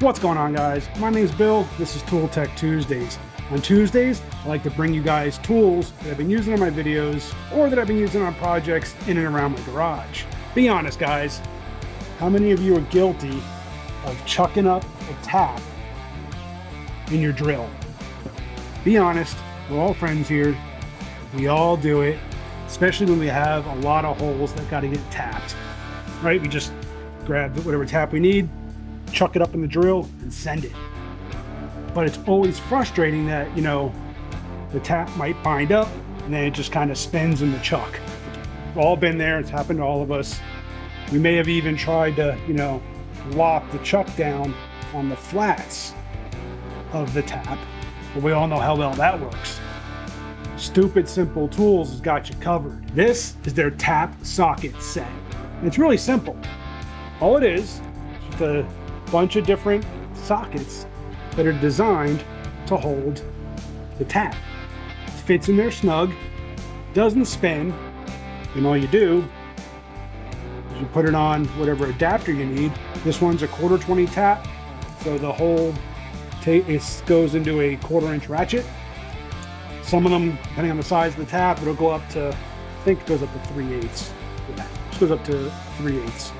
What's going on, guys? My name's Bill. This is Tool Tech Tuesdays. On Tuesdays, I like to bring you guys tools that I've been using in my videos or that I've been using on projects in and around my garage. Be honest, guys. How many of you are guilty of chucking up a tap in your drill? Be honest. We're all friends here. We all do it, especially when we have a lot of holes that got to get tapped, right? We just grab whatever tap we need, chuck it up in the drill and send it. But it's always frustrating that, the tap might bind up and then it just kind of spins in the chuck. We've all been there. It's happened to all of us. We may have even tried to, lock the chuck down on the flats of the tap, but we all know how well that works. Stupid Simple Tools has got you covered. This is their tap socket set. And it's really simple. All it is just a bunch of different sockets that are designed to hold the tap. It fits in there snug, doesn't spin, and all you do is you put it on whatever adapter you need. This one's a 1/4 tap, so the whole goes into a 1/4 ratchet. Some of them, depending on the size of the tap, it'll go up to, I think it goes up to 3/8. Yeah, this goes up to 3/8.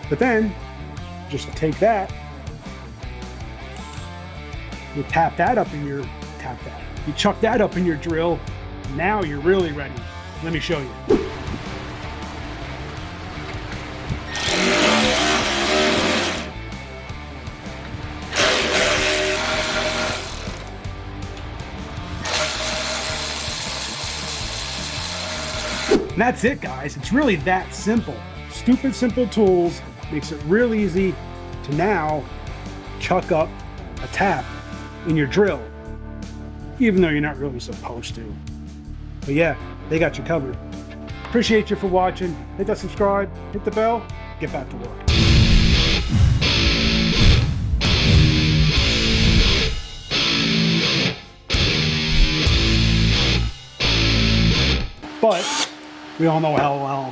But then, just take that, you chuck that up in your drill. Now you're really ready. Let me show you. And that's it, guys. It's really that simple. Stupid Simple Tools makes it real easy to now chuck up a tap in your drill, even though you're not really supposed to. But yeah, they got you covered. Appreciate you for watching. Hit that subscribe, hit the bell, get back to work. But we all know how well